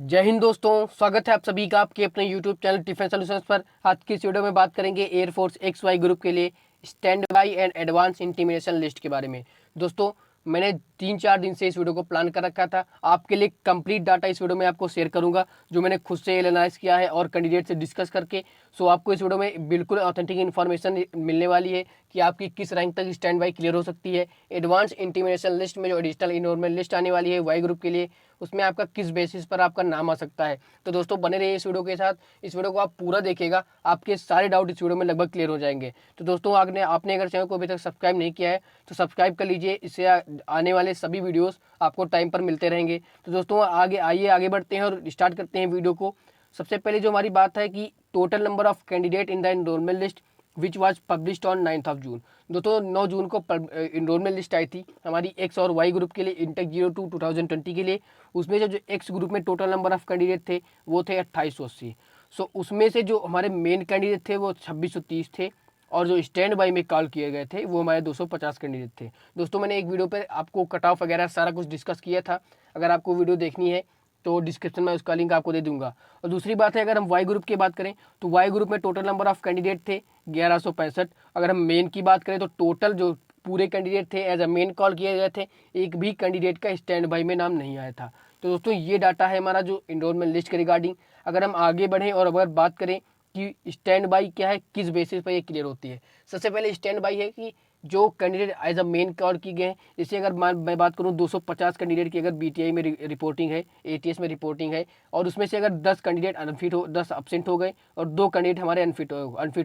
जय हिंद दोस्तों, स्वागत है आप सभी का आपके अपने यूट्यूब चैनल डिफेंस सॉल्यूशंस पर। आज की इस वीडियो में बात करेंगे एयरफोर्स एक्स वाई ग्रुप के लिए stand by and advance intimidation list के बारे में। दोस्तों, मैंने 3-4 दिन से इस वीडियो को प्लान कर रखा था। आपके लिए कंप्लीट डाटा इस वीडियो में आपको शेयर करूंगा, जो मैंने खुद से एनालाइज किया है और कैंडिडेट से डिस्कस करके। सो आपको इस वीडियो में बिल्कुल ऑथेंटिक इन्फॉर्मेशन मिलने वाली है कि आपकी किस रैंक तक स्टैंड बाई क्लियर हो सकती है। एडवांस इंटीमिडेशन लिस्ट में जो एडिशनल इनरोलमेंट लिस्ट आने वाली है वाई ग्रुप के लिए, उसमें आपका किस बेसिस पर आपका नाम आ सकता है। तो दोस्तों, बने रहिए इस वीडियो के साथ। इस वीडियो को आप पूरा देखिएगा, आपके सारे डाउट इस वीडियो में लगभग क्लियर हो जाएंगे। तो दोस्तों, आपने अगर चैनल को अभी तक सब्सक्राइब नहीं किया है तो सब्सक्राइब कर लीजिए। इससे आने वाले सभी वीडियोस आपको टाइम पर मिलते रहेंगे। तो दोस्तों, आगे बढ़ते हैं और स्टार्ट करते हैं वीडियो को। सबसे पहले जो हमारी बात है कि total number of candidate in the enrolment list which was published on 9 जून। दोस्तों, 9 जून को इनरोलमेंट लिस्ट आई थी हमारी एक्स और वाई ग्रुप के लिए, इंटेक 02-2020 के लिए। उसमें जो एक्स ग्रुप में टोटल नंबर ऑफ कैंडिडेट थे वो थे 2880। सो उसमें से जो हमारे मेन कैंडिडेट थे वो 2630 थे, और जो स्टैंड बाई में कॉल किए गए थे वो हमारे 250 कैंडिडेट थे। दोस्तों, मैंने एक वीडियो पर आपको कट ऑफ वगैरह सारा कुछ डिस्कस किया था। अगर आपको वीडियो देखनी है तो डिस्क्रिप्शन में उसका लिंक आपको दे दूंगा। और दूसरी बात है, अगर हम वाई ग्रुप की बात करें तो वाई ग्रुप में टोटल नंबर ऑफ कैंडिडेट थे 1165। अगर हम मेन की बात करें तो टोटल जो पूरे कैंडिडेट थे एज अ मेन कॉल किए गए थे, एक भी कैंडिडेट का स्टैंड बाई में नाम नहीं आया था। तो दोस्तों, ये डाटा है हमारा जो इनरोलमेंट लिस्ट के रिगार्डिंग। अगर हम आगे बढ़ें और अगर बात करें कि स्टैंड बाई क्या है, किस बेसिस पर ये क्लियर होती है। सबसे पहले स्टैंड बाई है कि जो candidate as a main call की गए हैं। जैसे अगर मैं बात करूं 250 कैंडिडेट की अगर बीटीआई में रिपोर्टिंग है, एटीएस में रिपोर्टिंग है, और उसमें से अगर 10 कैंडिडेट अनफिट हो 10 अपसेंट हो गए और 2 कैंडिडेट हमारे अनफिट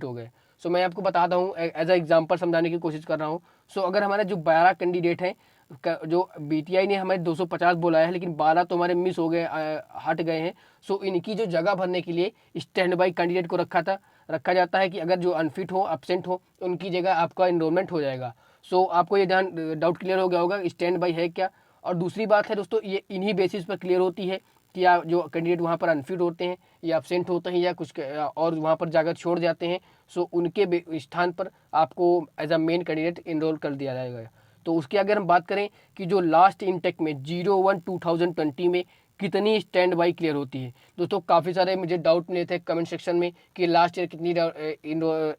हो गए। सो मैं आपको बताता हूँ, एज अ एग्जाम्पल समझाने की कोशिश कर रहा हूँ। सो अगर हमारे जो 12 कैंडिडेट हैं, जो बीटीआई ने हमें 250 बोला है, लेकिन 12 तो हमारे मिस हो गए, हट गए हैं। सो इनकी जो जगह भरने के लिए स्टैंड बाई कैंडिडेट को रखा जाता है कि अगर जो अनफिट हो, एब्सेंट हो, उनकी जगह आपका इनरोलमेंट हो जाएगा। सो आपको ये ध्यान डाउट क्लियर हो गया होगा स्टैंड बाई है क्या। और दूसरी बात है दोस्तों, ये इन्हीं बेसिस पर क्लियर होती है कि या जो कैंडिडेट वहाँ पर अनफिट होते हैं या एब्सेंट होते हैं या कुछ और वहाँ पर जाकर छोड़ जाते हैं, सो उनके स्थान पर आपको as a main candidate enrol कर दिया जाएगा। तो उसकी अगर हम बात करें कि जो लास्ट इंटेक में 01-2020 में कितनी स्टैंड बाई क्लियर होती है। दोस्तों, काफ़ी सारे मुझे डाउट मिले थे कमेंट सेक्शन में कि लास्ट ईयर कितनी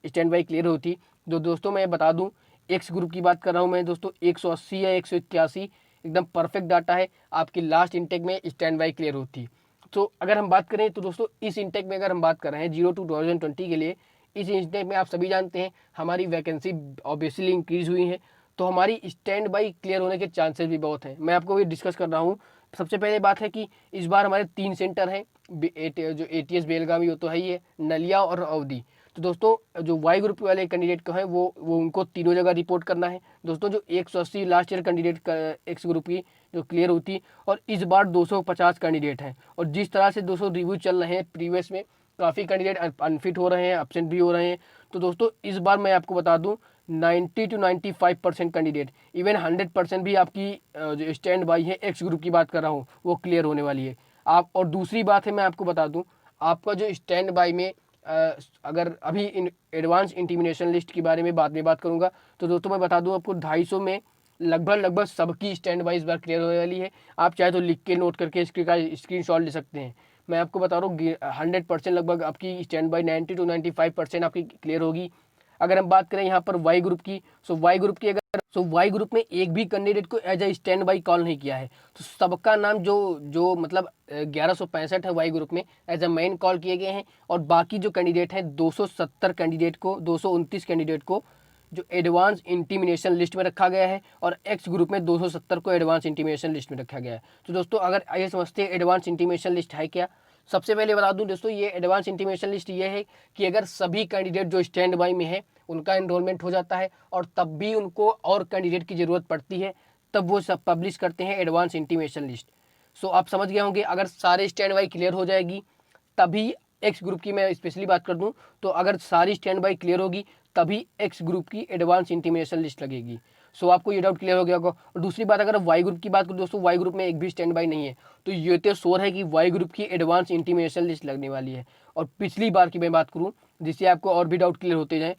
स्टैंड बाई क्लियर होती। तो दोस्तों, मैं बता दूं, एक्स ग्रुप की बात कर रहा हूं मैं दोस्तों, 180 या 181 एकदम परफेक्ट डाटा है आपकी लास्ट इंटेक में स्टैंड बाई क्लियर होती। तो अगर हम बात करें तो दोस्तों, इस इंटेक में अगर हम बात कर रहे हैं 02-2020 के लिए, इस इंटेक में आप सभी जानते हैं हमारी वैकेंसी ऑब्वियसली इंक्रीज हुई है। तो हमारी स्टैंड बाई क्लियर होने के चांसेस भी बहुत हैं। मैं आपको भी डिस्कस कर रहा हूँ। सबसे पहले बात है कि इस बार हमारे 3 सेंटर हैं, जो एटीएस बेलगावी वो तो है ही है, नलिया और अवधि। तो दोस्तों, जो वाई ग्रुप वाले कैंडिडेट को है वो उनको तीनों जगह रिपोर्ट करना है। दोस्तों, जो 180 last year candidate x group की जो क्लियर होती, और इस बार 250 कैंडिडेट हैं। और जिस तरह से 200 रिव्यू चल रहे हैं प्रीवियस में, काफ़ी कैंडिडेट अनफिट हो रहे हैं, एब्सेंट भी हो रहे हैं। तो दोस्तों, इस बार मैं आपको बता दूं 90-95% कैंडिडेट, इवन 100% भी आपकी जो स्टैंड बाई है एक्स ग्रुप की बात कर रहा हूँ वो क्लियर होने वाली है। आप और दूसरी बात है, मैं आपको बता दूं, आपका जो स्टैंड बाई में अगर अभी इन एडवांस इंटीमिडेशन लिस्ट के बारे में बाद में बात करूंगा, तो दोस्तों मैं बता दूं आपको 250 में लगभग सबकी स्टैंड बाई इस बार क्लियर होने वाली है। आप चाहे तो लिख के नोट करके इसकी का स्क्रीन शॉट ले सकते हैं। मैं आपको बता रहा हूँ 100% लगभग आपकी स्टैंड बाई 90-95% आपकी क्लियर होगी। अगर हम बात करें यहाँ पर वाई ग्रुप की, सो वाई ग्रुप में एक भी कैंडिडेट को as a standby call नहीं किया है। तो सबका नाम जो जो मतलब 1165 है वाई ग्रुप में एज अ मेन कॉल किए गए हैं। और बाकी जो कैंडिडेट हैं 270 कैंडिडेट को, 229 कैंडिडेट को जो एडवांस इंटीमिनेशन लिस्ट में रखा गया है, और एक्स ग्रुप में 270 को एडवांस इंटीमिनेशन लिस्ट में रखा गया है। तो दोस्तों, अगर ये समझते हैं एडवांस इंटीमिनेशन लिस्ट है क्या, सबसे पहले बता दूं दोस्तों, ये एडवांस इंटीमेशन लिस्ट ये है कि अगर सभी कैंडिडेट जो स्टैंड बाई में है उनका एनरोलमेंट हो जाता है और तब भी उनको और कैंडिडेट की ज़रूरत पड़ती है, तब वो सब पब्लिश करते हैं एडवांस इंटीमेशन लिस्ट। सो आप समझ गए होंगे, अगर सारे स्टैंड बाई क्लियर हो जाएगी तभी एक्स ग्रुप की मैं स्पेशली बात कर दूं, तो अगर सारी स्टैंड बाई क्लियर होगी तभी एक्स ग्रुप की एडवांस इंटीमेशन लिस्ट लगेगी। सो आपको ये डाउट क्लियर हो गया होगा। और दूसरी बात, अगर वाई ग्रुप की बात करूँ दोस्तों, वाई ग्रुप में एक भी स्टैंड बाई नहीं है। तो ये तो श्योर है कि वाई ग्रुप की एडवांस इंटीमेशन लिस्ट लगने वाली है। और पिछली बार की मैं बात करूँ, जिससे आपको और भी डाउट क्लियर होते जाए,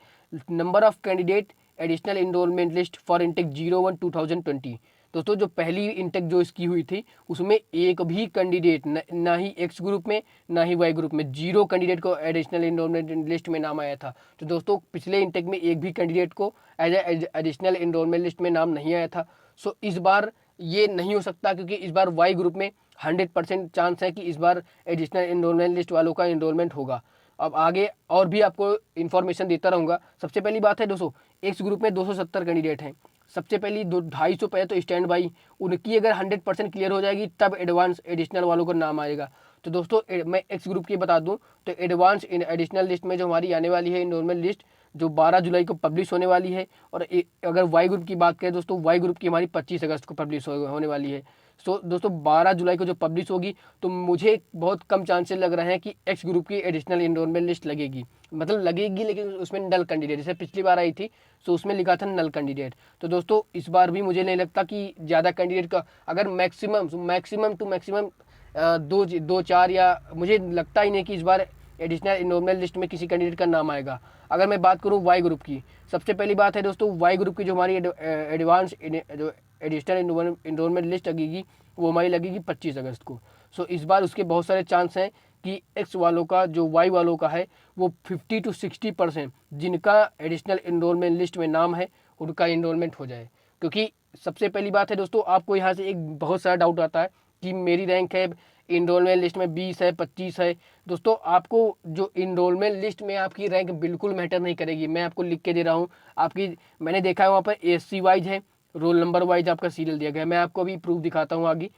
number of candidate additional enrolment list for intake 01-2020। दोस्तों जो पहली इंटेक जो इसकी हुई थी उसमें एक भी कैंडिडेट ना ही एक्स ग्रुप में ना ही वाई ग्रुप में, 0 कैंडिडेट को एडिशनल एनरोलमेंट लिस्ट में नाम आया था। तो दोस्तों पिछले इंटेक में एक भी कैंडिडेट को एज एडिशनल एनरोलमेंट लिस्ट में नाम नहीं आया था। सो इस बार ये नहीं हो सकता, क्योंकि इस बार वाई ग्रुप में 100% चांस है कि इस बार एडिशनल एनरोलमेंट लिस्ट वालों का एनरोलमेंट होगा। अब आगे और भी आपको इन्फॉर्मेशन देता रहूँगा। सबसे पहली बात है दोस्तों, एक्स ग्रुप में 270 कैंडिडेट हैं। सबसे पहली 250 पे तो स्टैंड बाई, उनकी अगर 100% क्लियर हो जाएगी तब एडवांस एडिशनल वालों का नाम आएगा। तो दोस्तों मैं एक्स ग्रुप की बता दूं तो एडवांस एडिशनल लिस्ट में जो हमारी आने वाली है एनरोलमेंट लिस्ट, जो 12 जुलाई को पब्लिश होने वाली है। और अगर वाई ग्रुप की बात करें दोस्तों, वाई ग्रुप की हमारी 25 अगस्त को पब्लिश होने वाली है। सो दोस्तों 12 जुलाई को जो पब्लिश होगी तो मुझे बहुत कम चांसेस लग रहे हैं कि एक्स ग्रुप की एडिशनल एनरोलमेंट लिस्ट लगेगी। मतलब लगेगी लेकिन उसमें नल कैंडिडेट, जैसे पिछली बार आई थी तो उसमें लिखा था नल कैंडिडेट। तो दोस्तों इस बार भी मुझे नहीं लगता कि ज़्यादा कैंडिडेट का, अगर मैक्सिमम टू मैक्सिमम दो चार, या मुझे लगता ही नहीं कि इस बार एडिशनल एनरोलमेंट लिस्ट में किसी कैंडिडेट का नाम आएगा। अगर मैं बात करूं वाई ग्रुप की, सबसे पहली बात है दोस्तों वाई ग्रुप की जो हमारी एडवांस जो एडिशनल एनरोलमेंट लिस्ट लगेगी वो हमारी लगेगी 25 अगस्त को। सो इस बार उसके बहुत सारे चांस हैं कि एक्स वालों का जो वाई वालों का है वो 50 to 60% जिनका एडिशनल एनरोलमेंट लिस्ट में नाम है उनका एनरोलमेंट हो जाए। क्योंकि सबसे पहली बात है दोस्तों, आपको यहाँ से एक बहुत सारा डाउट आता है कि मेरी रैंक है इनरोलमेंट लिस्ट में 20 है 25 है। दोस्तों आपको जो इनरोलमेंट लिस्ट में आपकी रैंक बिल्कुल मैटर नहीं करेगी। मैं आपको लिख के दे रहा हूँ, आपकी मैंने देखा है वहाँ पर एससी वाइज है, रोल नंबर वाइज आपका सीरियल दिया गया है। मैं आपको अभी प्रूफ दिखाता हूँ आगे।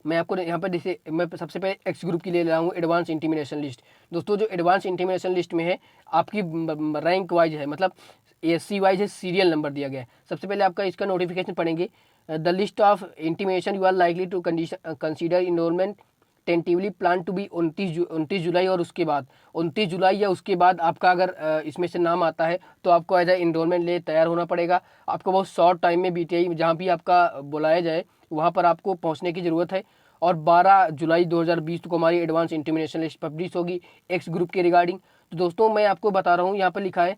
मैं आपको यहाँ पर जैसे मैं सबसे पहले एक्स ग्रुप की ले रहा हूँ एडवांस इंटीमिडेशन लिस्ट। दोस्तों जो एडवांस इंटीमिडेशन लिस्ट में है आपकी रैंक वाइज है, मतलब एससी वाइज है, सीरियल नंबर दिया गया है। सबसे पहले आपका इसका नोटिफिकेशन पढ़ेंगे, the list of intimation you are likely to consider enrolment tentatively plan to be 29 July, और उसके बाद 29 जुलाई या उसके बाद आपका अगर इसमें से नाम आता है तो आपको एज ए इनरोलमेंट ले तैयार होना पड़ेगा। आपको बहुत शॉर्ट टाइम में बीटीआई जहाँ भी आपका बुलाया जाए वहाँ पर आपको पहुँचने की ज़रूरत है। और 12 जुलाई 2020 को हमारी एडवांस इंटीमिडेशन लिस्ट पब्लिश होगी एक्स ग्रुप के रिगार्डिंग। तो दोस्तों मैं आपको बता रहा हूँ, यहाँ पर लिखा है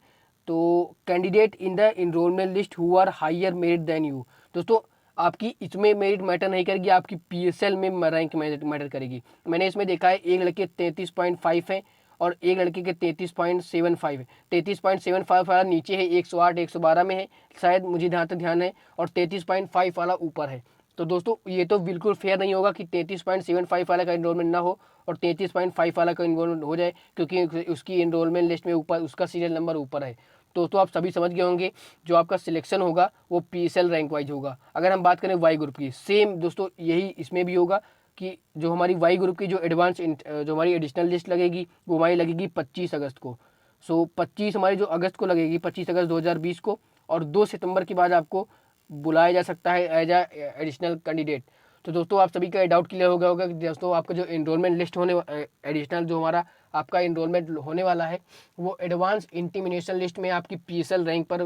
तो candidate in the enrolment list who are higher merit than you. दोस्तों आपकी इसमें मेरिट मैटर नहीं करेगी, आपकी पीएसएल में रैंक मैटर करेगी। मैंने इसमें देखा है एक लड़के 33.5 है और एक लड़के के 33.75 है। 33.75 वाला नीचे है, 108 112 में है शायद, मुझे जहाँ तक ध्यान है, और 33.5 वाला ऊपर है। तो दोस्तों ये तो बिल्कुल फेयर नहीं होगा कि 33.75 वाला का इनरोलमेंट ना हो और 33.5 वाला का इनरोलमेंट हो जाए, क्योंकि उसकी इनरोलमेंट लिस्ट में ऊपर उसका सीरियल नंबर ऊपर है। तो आप सभी समझ गए होंगे जो आपका सिलेक्शन होगा वो पीएसएल रैंक वाइज होगा। अगर हम बात करें वाई ग्रुप की, सेम दोस्तों यही इसमें भी होगा कि जो हमारी वाई ग्रुप की जो एडवांस जो हमारी एडिशनल लिस्ट लगेगी वो हमारी लगेगी 25 अगस्त को। सो 25 हमारी जो अगस्त को लगेगी, 25 अगस्त 2020 को, और 2 सितंबर के बाद आपको बुलाया जा सकता है एज एडिशनल कैंडिडेट। तो दोस्तों आप सभी का डाउट क्लियर हो गया होगा कि दोस्तों आपका जो एनरोलमेंट लिस्ट होने एडिशनल जो हमारा आपका एनरोलमेंट होने वाला है वो एडवांस इंटीमिनेशन लिस्ट में आपकी पीएसएल रैंक पर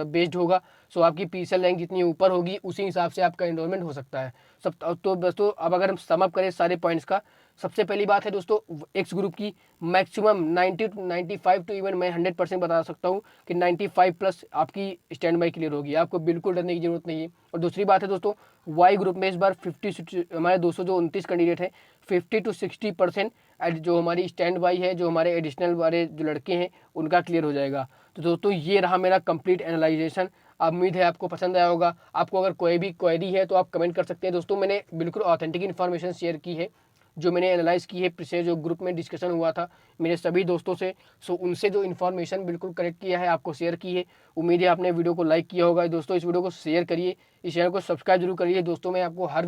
बेस्ड होगा। सो आपकी पीएसएल रैंक जितनी ऊपर होगी उसी हिसाब से आपका एनरोलमेंट हो सकता है। सब तो दोस्तों अब अगर हम सम अप करें सारे पॉइंट्स का, सबसे पहली बात है दोस्तों एक्स ग्रुप की मैक्सिमम 90 to 95 टू इवन मैं 100% बता सकता हूँ कि 95+ आपकी स्टैंड बाई क्लियर होगी, आपको बिल्कुल डरने की जरूरत नहीं है। और दूसरी बात है दोस्तों वाई ग्रुप में इस बार 50 हमारे 229 कैंडिडेट हैं, 50 to 60% जो हमारी स्टैंड बाई है, जो हमारे एडिशनल वाले जो लड़के हैं उनका क्लियर हो जाएगा। तो दोस्तों ये रहा मेरा कंप्लीट एनालाइजेशन। उम्मीद है आपको पसंद आया होगा। आपको अगर कोई भी क्वेरी है तो आप कमेंट कर सकते हैं। दोस्तों मैंने बिल्कुल ऑथेंटिक इन्फॉर्मेशन शेयर की है जो मैंने एनालाइज़ की है, पिछले जो ग्रुप में डिस्कशन हुआ था मेरे सभी दोस्तों से। सो उनसे जो इन्फॉर्मेशन बिल्कुल करेक्ट किया है आपको शेयर की है। उम्मीद है आपने वीडियो को लाइक किया होगा। दोस्तों इस वीडियो को शेयर करिए, इस चैनल को सब्सक्राइब जरूर करिए। दोस्तों मैं आपको हर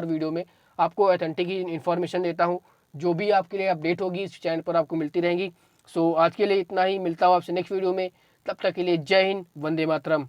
वीडियो में आपको ऑथेंटिक इन्फॉर्मेशन देता हूँ, जो भी आपके लिए अपडेट होगी इस चैनल पर आपको मिलती रहेंगी। सो आज के लिए इतना ही, मिलता हूँ आपसे नेक्स्ट वीडियो में। तब तक के लिए जय हिंद, वंदे मातरम।